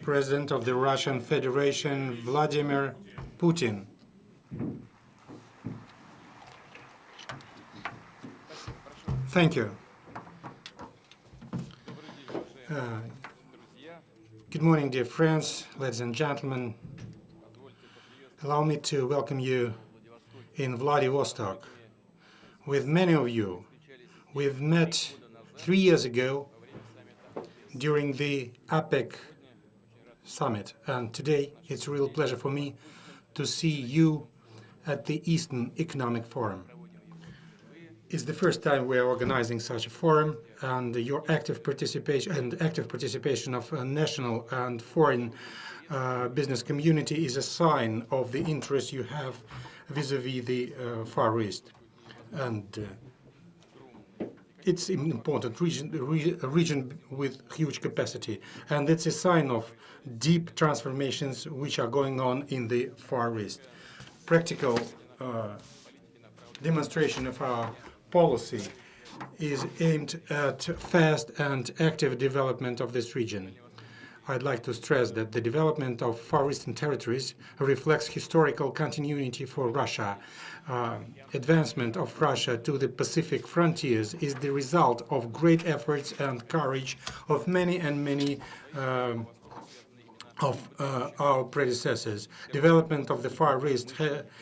President of the Russian Federation, Vladimir Putin. Thank you. Good morning, dear friends, ladies and gentlemen. Allow me to welcome you in Vladivostok. With many of you, we've met 3 years ago during the APEC summit, and today it's a real pleasure for me to see you at the Eastern Economic Forum. It's the first time we are organizing such a forum, and your active participation of national and foreign business community is a sign of the interest you have vis-à-vis the Far East. And it's an important region with huge capacity, and it's a sign of deep transformations which are going on in the Far East. Practical demonstration of our policy is aimed at fast and active development of this region. I'd like to stress that the development of Far Eastern territories reflects historical continuity for Russia. Advancement of Russia to the Pacific frontiers is the result of great efforts and courage of many of our predecessors. Development of the Far East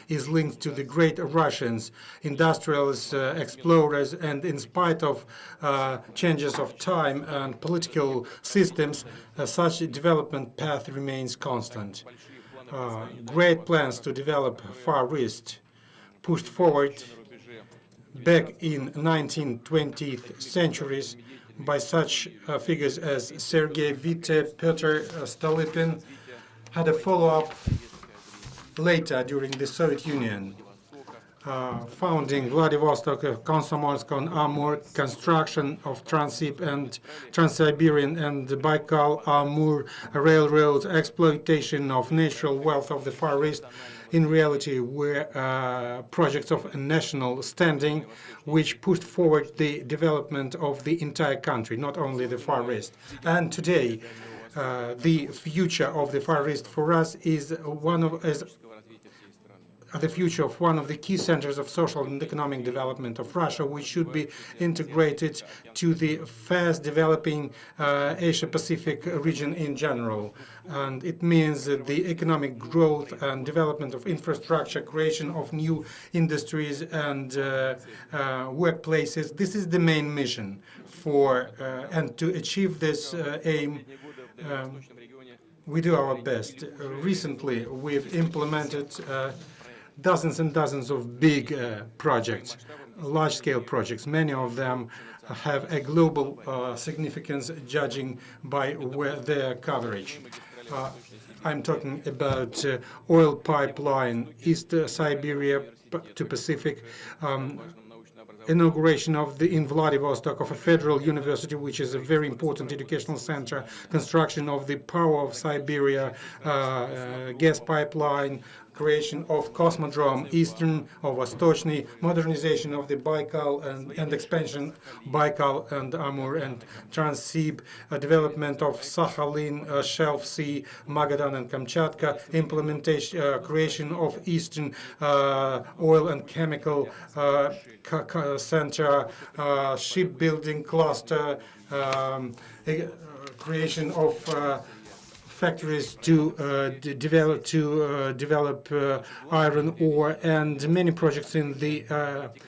is linked to the great Russians, industrialists, explorers, and in spite of changes of time and political systems, such a development path remains constant. Great plans to develop Far East pushed forward back in 19th, 20th centuries by such figures as Sergei Witte, Pyotr Stolypin, had a follow-up later during the Soviet Union. Founding Vladivostok, Komsomolsk on Amur, construction of Transsib and Trans-Siberian and Baikal-Amur railroads, exploitation of natural wealth of the Far East, in reality were projects of national standing which pushed forward the development of the entire country, not only the Far East. And today, the future of the Far East for us is the future of one of the key centers of social and economic development of Russia, which should be integrated to the fast-developing Asia-Pacific region in general. And it means that the economic growth and development of infrastructure, creation of new industries and workplaces. This is the main mission for, and to achieve this aim, we do our best. Recently, we've implemented dozens and dozens of big projects, large-scale projects. Many of them have a global significance, judging by their coverage. I'm talking about oil pipeline, East Siberia to Pacific, inauguration of in Vladivostok of a federal university, which is a very important educational center, construction of the Power of Siberia gas pipeline, creation of Cosmodrome Eastern or Vostochny, modernization of the Baikal and expansion Baikal and Amur and Transsib, development of Sakhalin, Shelf Sea, Magadan and Kamchatka, implementation, creation of Eastern oil and chemical center, shipbuilding cluster, creation of factories to develop iron ore, and many projects in the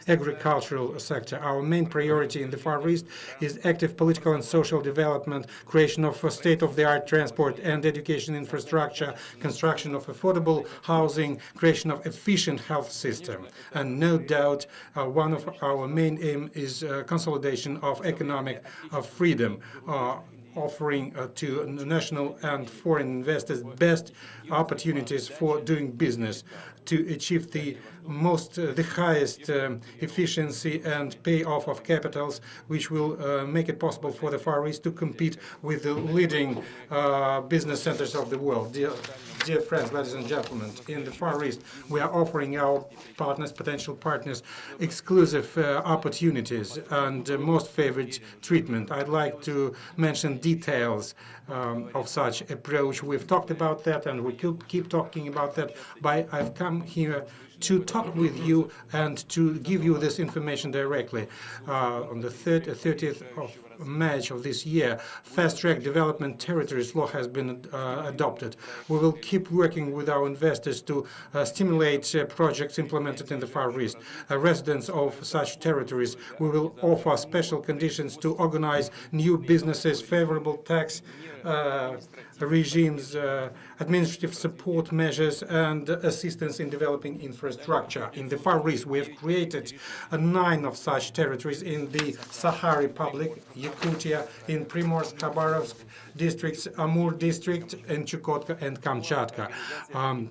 agricultural sector. Our main priority in the Far East is active political and social development, creation of state-of-the-art transport and education infrastructure, construction of affordable housing, creation of efficient health system. And no doubt, one of our main aim is consolidation of economic freedom, offering to national and foreign investors best opportunities for doing business to achieve the highest efficiency and payoff of capitals, which will make it possible for the Far East to compete with the leading business centers of the world. Dear Dear friends, ladies and gentlemen, in the Far East, we are offering our partners, potential partners, exclusive opportunities and most favored treatment. I'd like to mention details of such approach. We've talked about that, and we keep talking about that. But I've come here to talk with you and to give you this information directly. On the 30th of March of this year, fast-track development territories law has been adopted. We will keep working with our investors to stimulate projects implemented in the Far East. Residents of such territories, we will offer special conditions to organize new businesses, favorable tax regimes, administrative support measures, and assistance in developing infrastructure. In the Far East, we have created 9 of such territories in the Sakha Republic, Yakutia, in Primorsk, Khabarovsk districts, Amur district, and Chukotka and Kamchatka.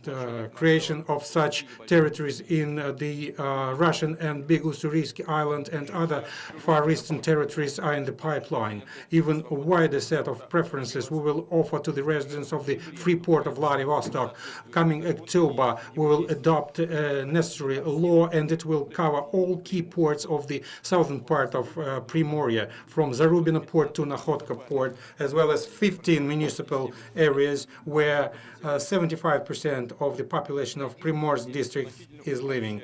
The creation of such territories in the Russian and Big Ussuriysky Island and other Far Eastern territories are in the pipeline. Even a wider set of preferences we will offer to the residents of the free port of Vladivostok. Coming October, we will adopt a necessary law, and it will cover all key ports of the southern part of Primoria, from Zarubino port to Nakhodka port, as well as 15 municipal areas where 75% of the population of Primorsk district is living.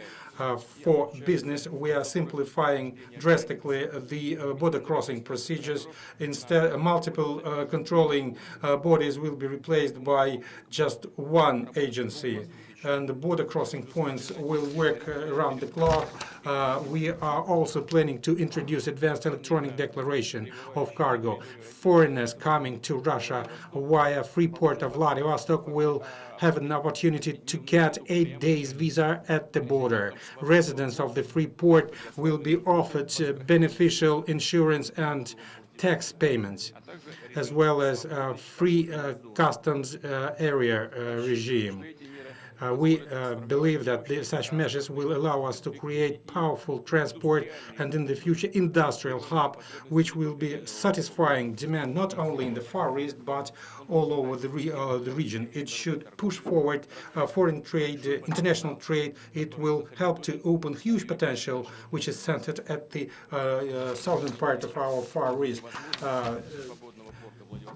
For business, we are simplifying drastically the border crossing procedures. Instead, multiple controlling bodies will be replaced by just one agency, and the border crossing points will work around the clock. We are also planning to introduce advanced electronic declaration of cargo. Foreigners coming to Russia via free port of Vladivostok will have an opportunity to get 8 days visa at the border. Residents of the free port will be offered beneficial insurance and tax payments, as well as free customs area regime. We believe that such measures will allow us to create powerful transport and, in the future, industrial hub, which will be satisfying demand not only in the Far East but all over the region. It should push forward foreign trade, international trade. It will help to open huge potential, which is centered at the southern part of our Far East.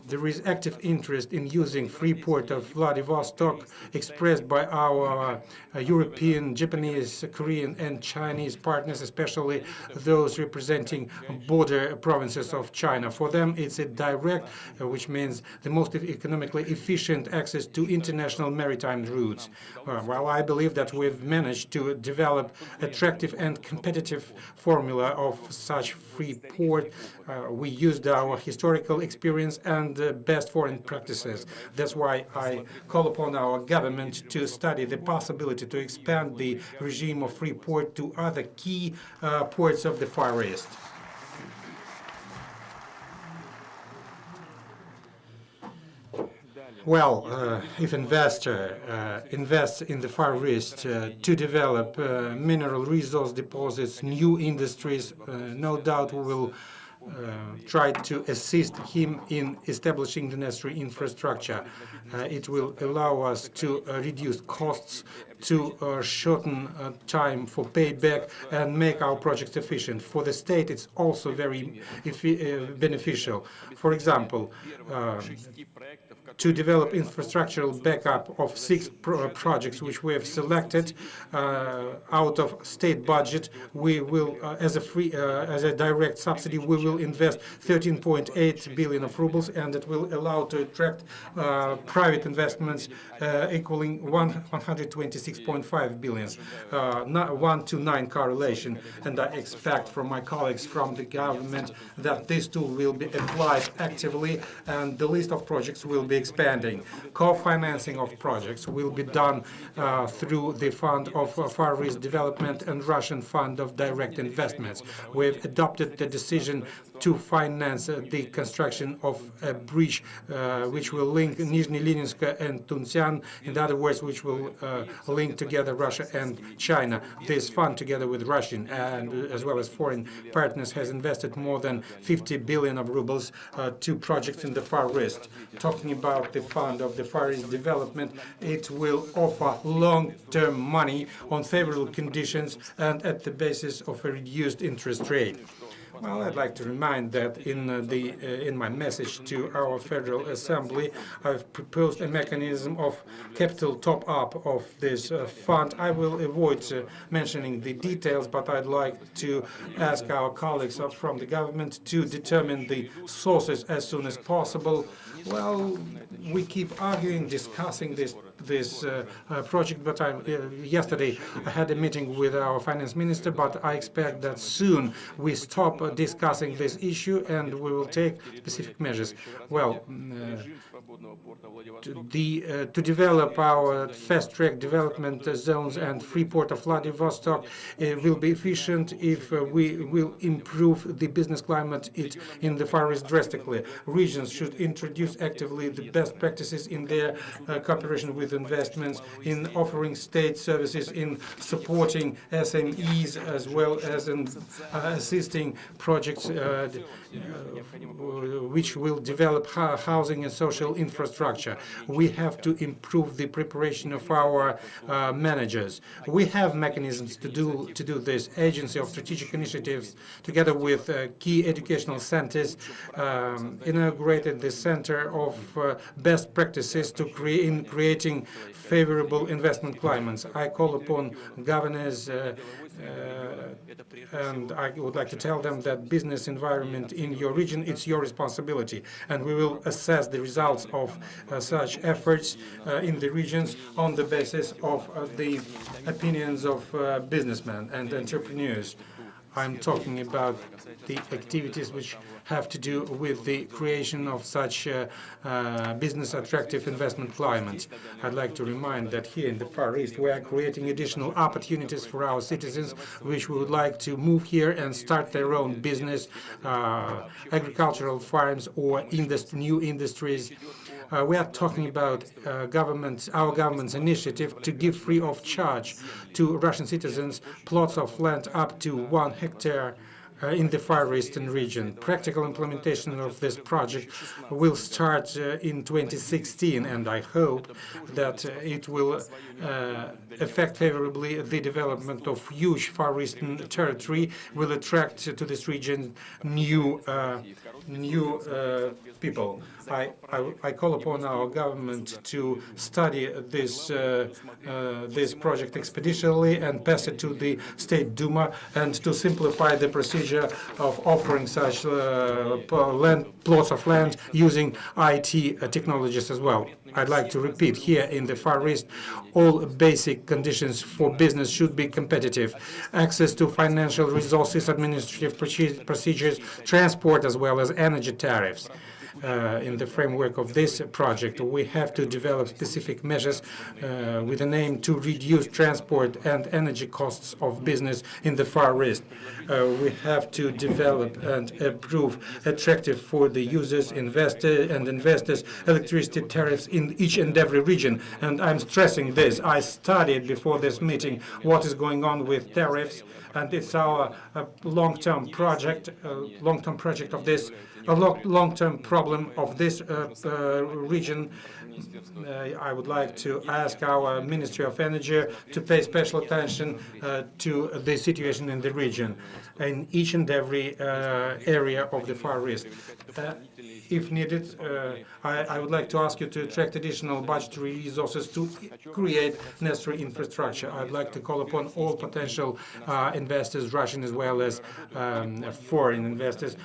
There is active interest in using free port of Vladivostok, expressed by our European, Japanese, Korean, and Chinese partners, especially those representing border provinces of China. For them, it's a direct, which means the most economically efficient access to international maritime routes. While I believe that we've managed to develop attractive and competitive formula of such free port, we used our historical experience and best foreign practices. That's why I call upon our government to study the possibility to expand the regime of free port to other key ports of the Far East. Well, if investor invests in the Far East to develop mineral resource deposits, new industries, no doubt we will try to assist him in establishing the necessary infrastructure. It will allow us to reduce costs, to shorten time for payback, and make our projects efficient. For the state, it's also very beneficial. For example, to develop infrastructural backup of 6 projects which we have selected out of state budget, we will, as a direct subsidy, we will invest 13.8 billion of rubles, and it will allow to attract private investments equaling 126.5 billion, 1-to-9 correlation. And I expect from my colleagues from the government that this tool will be applied actively, and the list of projects will be expanding. Co-financing of projects will be done through the Fund of Far East Development and Russian Fund of Direct Investments. We've adopted the decision to finance the construction of a bridge which will link Nizhny Leninsk and Tunsian, in other words, which will link together Russia and China. This fund, together with Russian and as well as foreign partners, has invested more than 50 billion of rubles to projects in the Far East. Talking about about the fund of the Far East development, it will offer long-term money on favorable conditions and at the basis of a reduced interest rate. Well, I'd like to remind that in my message to our Federal Assembly, I've proposed a mechanism of capital top-up of this fund. I will avoid mentioning the details, but I'd like to ask our colleagues from the government to determine the sources as soon as possible. Well, we keep arguing, discussing this project, but yesterday I had a meeting with our finance minister, but I expect that soon we stop discussing this issue and we will take specific measures. Well, to develop our fast-track development zones and free port of Vladivostok will be efficient if we will improve the business climate in the Far East drastically. Regions should introduce actively the best practices in their cooperation with investments, in offering state services, in supporting SMEs, as well as in assisting projects which will develop housing and social infrastructure. We have to improve the preparation of our managers. We have mechanisms to do this. Agency of Strategic Initiatives, together with key educational centers, inaugurated the Center of Best Practices in creating favorable investment climates. I call upon governors and I would like to tell them that business environment in your region, it's your responsibility, and we will assess the results of such efforts in the regions on the basis of the opinions of businessmen and entrepreneurs. I'm talking about the activities which have to do with the creation of such business-attractive investment climates. I'd like to remind that here in the Far East we are creating additional opportunities for our citizens which would like to move here and start their own business, agricultural farms or new industries. We are talking about our government's initiative to give free of charge to Russian citizens plots of land up to 1 hectare in the Far Eastern region. Practical implementation of this project will start in 2016, and I hope that it will affect favorably the development of huge Far Eastern territory, will attract to this region new people. I call upon our government to study this project expeditiously and pass it to the State Duma, and to simplify the procedure of offering such plots of land using IT technologies as well. I'd like to repeat, here in the Far East, all basic conditions for business should be competitive. Access to financial resources, administrative procedures, transport, as well as energy tariffs. In the framework of this project, we have to develop specific measures with an aim to reduce transport and energy costs of business in the Far East. We have to develop and approve attractive for the users, investors, electricity tariffs in each and every region. And I'm stressing this. I studied before this meeting what is going on with tariffs, and it's our long-term project of this. A long-term problem of this region. I would like to ask our Ministry of Energy to pay special attention to the situation in the region, in each and every area of the Far East. If needed, I would like to ask you to attract additional budgetary resources to create necessary infrastructure. I'd like to call upon all potential investors, Russian as well as foreign investors,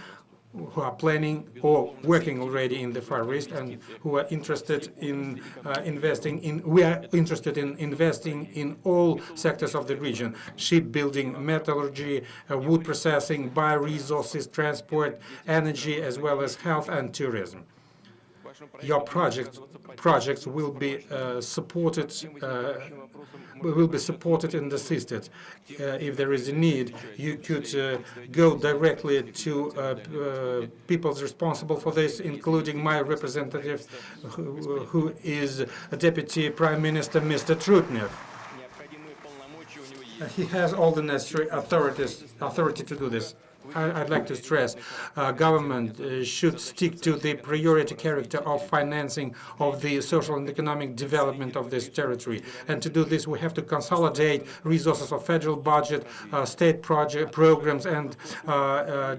who are planning or working already in the Far East and who are interested in investing in. We are interested in investing in all sectors of the region: shipbuilding, metallurgy, wood processing, bioresources, transport, energy, as well as health and tourism. Your projects will be supported. Will be supported and assisted. If there is a need, you could go directly to people responsible for this, including my representative, who is Deputy Prime Minister, Mr. Trutnev. He has all the necessary authority to do this. I'd like to stress, government should stick to the priority character of financing of the social and economic development of this territory. And to do this, we have to consolidate resources of federal budget, state project programs, and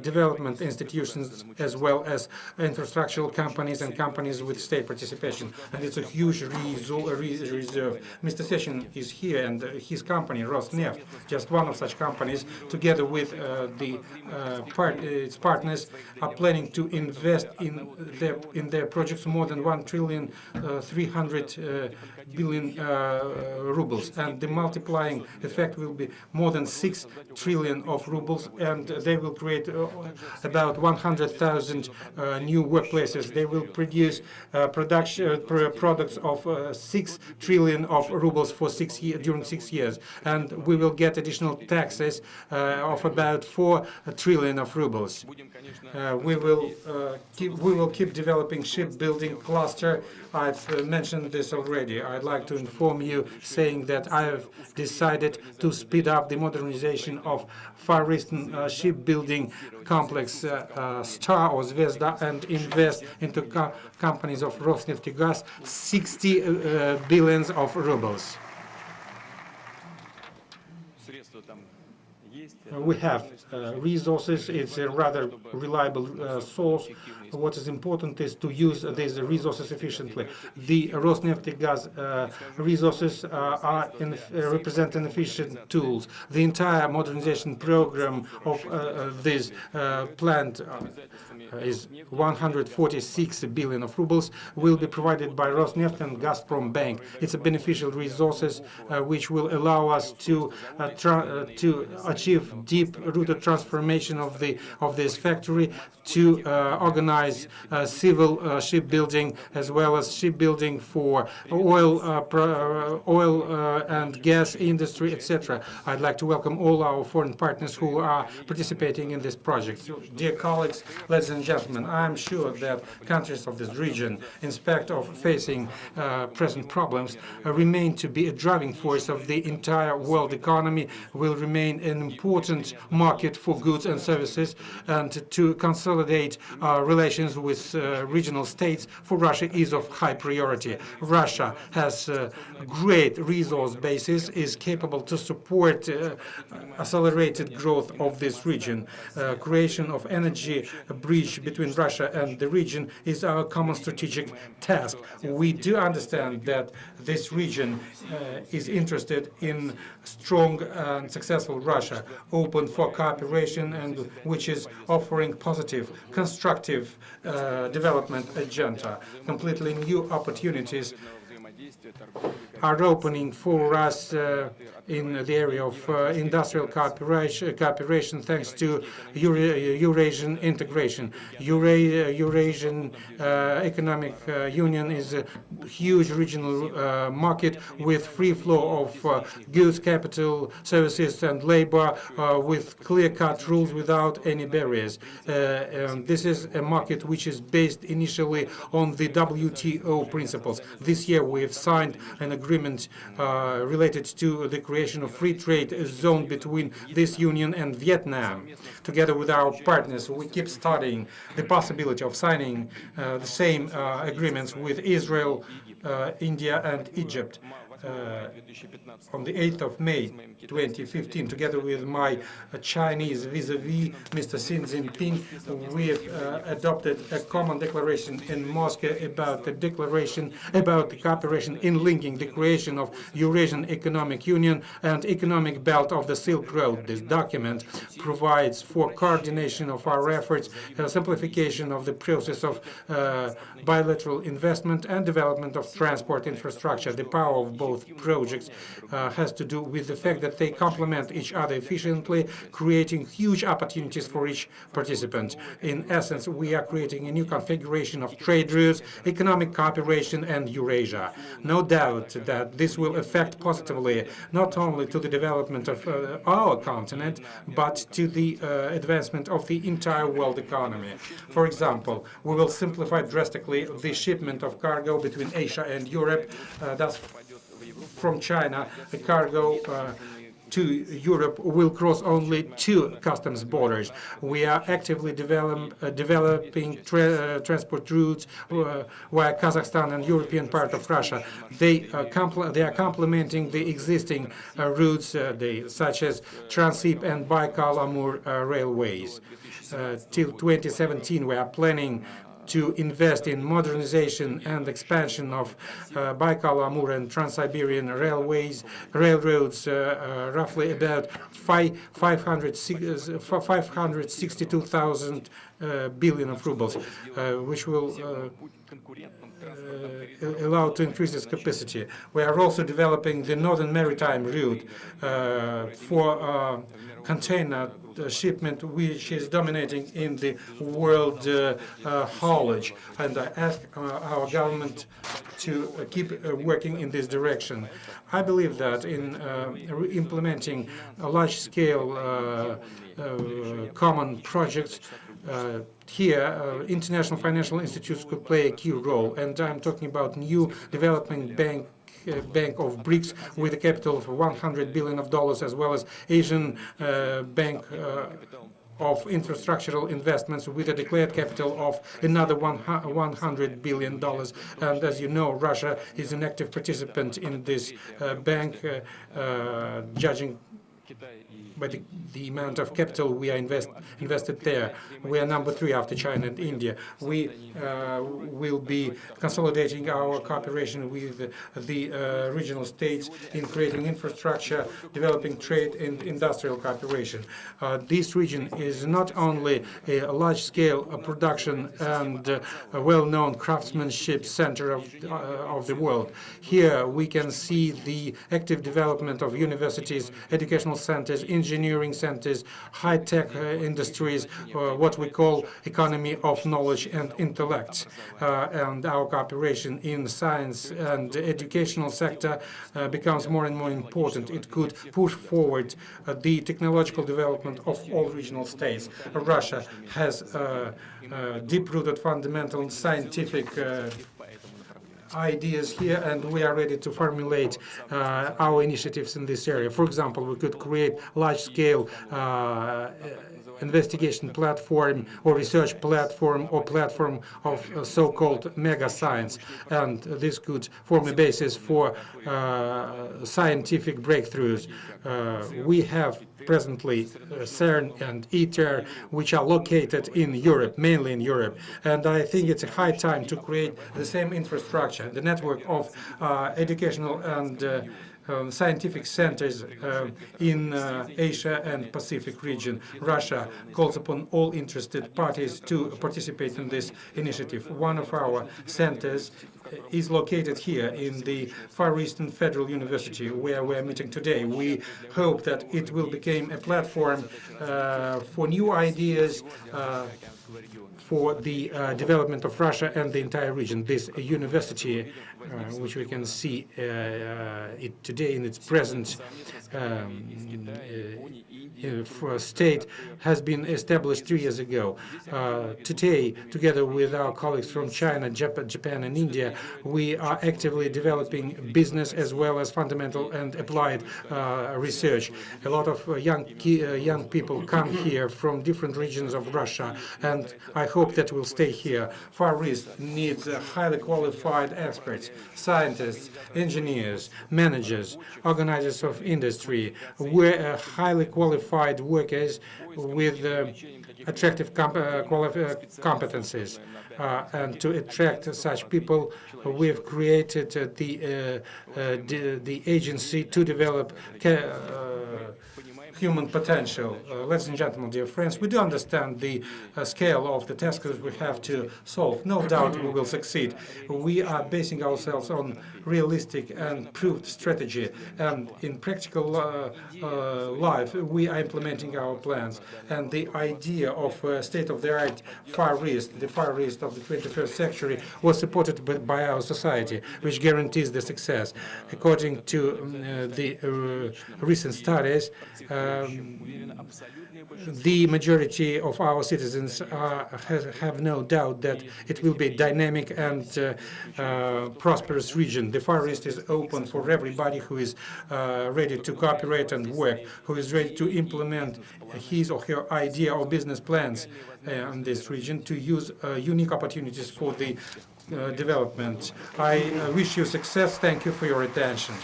development institutions, as well as infrastructural companies and companies with state participation. And it's a huge reserve. Mr. Sechin is here, and his company, Rosneft, just one of such companies, together with its partners, are planning to invest in their projects more than 1,300,000,000,000 rubles, and the multiplying effect will be more than 6 trillion of rubles, and they will create about 100,000 new workplaces. They will produce products of 6 trillion of rubles for during 6 years, and we will get additional taxes of about 4 trillion of rubles. We will keep developing shipbuilding cluster. I've mentioned this already. I'd like to inform you, saying that I have decided to speed up the modernization of Far Eastern shipbuilding complex Star or Zvezda, and invest into companies of Rosneftegas 60 billions of rubles. We have resources. It's a rather reliable source. What is important is to use these resources efficiently. The Rosneftegas resources represent inefficient tools. The entire modernization program of this plant is 146 billion of rubles, will be provided by Rosneft and Gazprom Bank. It's a beneficial resources which will allow us to achieve deep-rooted transformation of this factory, to organize civil shipbuilding, as well as shipbuilding for oil and gas industry, etc. I'd like to welcome all our foreign partners who are participating in this project. Dear colleagues, ladies and gentlemen, I'm sure that countries of this region, in spite of facing present problems, remain to be a driving force of the entire world economy, will remain an important market for goods and services, and to consolidate relations with regional states for Russia is of high priority. Russia has great resource bases, is capable to support accelerated growth of this region. Creation of energy bridge between Russia and the region is our common strategic task. We do understand that this region is interested in strong and successful Russia, open for cooperation, and which is offering positive, constructive development agenda. Completely new opportunities are opening for us in the area of industrial cooperation thanks to Eurasian integration. Eurasian Economic Union is a huge regional market with free flow of goods, capital, services, and labor, with clear-cut rules without any barriers. This is a market which is based initially on the WTO principles. This year we have signed an agreement related to the creation of free trade zone between this union and Vietnam. Together with our partners, we keep studying the possibility of signing the same agreements with Israel, India, and Egypt. On the 8th of May 2015, together with my Chinese vis-a-vis, Mr. Xi Jinping, we have adopted a common declaration in Moscow about the cooperation in linking the creation of Eurasian Economic Union and economic belt of the Silk Road. This document provides for coordination of our efforts, simplification of the process of bilateral investment, and development of transport infrastructure. The power of both projects has to do with the fact that they complement each other efficiently, creating huge opportunities for each participant. In essence, we are creating a new configuration of trade routes, economic cooperation, and Eurasia. No doubt that this will affect positively not only to the development of our continent, but to the advancement of the entire world economy. For example, we will simplify drastically the shipment of cargo between Asia and Europe. Thus, from China, the cargo to Europe will cross only 2 customs borders. We are actively developing transport routes via Kazakhstan and European part of Russia. They are complementing the existing routes, such as Transsib and Baikal-Amur railways. Till 2017, we are planning to invest in modernization and expansion of Baikal-Amur and Trans-Siberian railroads, roughly about 562,000 billion of rubles, which will allow to increase its capacity. We are also developing the Northern Maritime route for container shipment, which is dominating in the world haulage. And I ask our government to keep working in this direction. I believe that in implementing a large-scale common projects, here, international financial institutes could play a key role. And I'm talking about new development bank of BRICS with a capital of $100 billion, as well as Asian Bank of Infrastructural Investments with a declared capital of another $100 billion. And as you know, Russia is an active participant in this bank, judging by the amount of capital we are invested there. We are number 3 after China and India. We will be consolidating our cooperation with the regional states in creating infrastructure, developing trade and industrial cooperation. This region is not only a large-scale production and a well-known craftsmanship center of the world. Here we can see the active development of universities, educational centers, engineering centers, high-tech industries, what we call economy of knowledge and intellect. And our cooperation in science and educational sector becomes more and more important. It could push forward the technological development of all regional states. Russia has deep-rooted fundamental scientific ideas here, and we are ready to formulate our initiatives in this area. For example, we could create large-scale investigation platform or research platform or platform of so-called mega science, and this could form a basis for scientific breakthroughs. We have presently CERN and ITER, which are located in Europe, mainly in Europe, and I think it's a high time to create the same infrastructure, the network of educational and scientific centers in Asia and Pacific region. Russia calls upon all interested parties to participate in this initiative. One of our centers is located here in the Far Eastern Federal University, where we are meeting today. We hope that it will become a platform for new ideas for the development of Russia and the entire region. This university, which we can see it today in its present state, has been established 3 years ago. Today, together with our colleagues from China, Japan, and India, we are actively developing business as well as fundamental and applied research. A lot of young people come here from different regions of Russia, and I hope that will stay here. Far East needs highly qualified experts, scientists, engineers, managers, organizers of industry, highly qualified workers with attractive competencies. And to attract such people, we have created the agency to develop human potential. Ladies and gentlemen, dear friends, we do understand the scale of the tasks that we have to solve. No doubt we will succeed. We are basing ourselves on realistic and proved strategy, and in practical life we are implementing our plans. And the idea of state-of-the-art Far East, the Far East of the 21st century, was supported by our society, which guarantees the success. According to the recent studies, the majority of our citizens have no doubt that it will be a dynamic and prosperous region. The Far East is open for everybody who is ready to cooperate and work, who is ready to implement his or her idea or business plans in this region to use unique opportunities for the development. I wish you success. Thank you for your attention.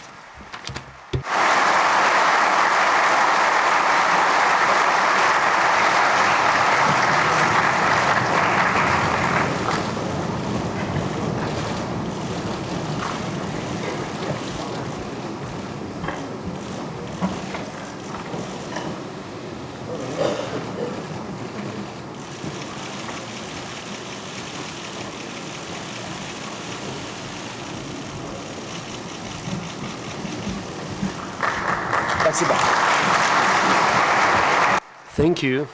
Thank you.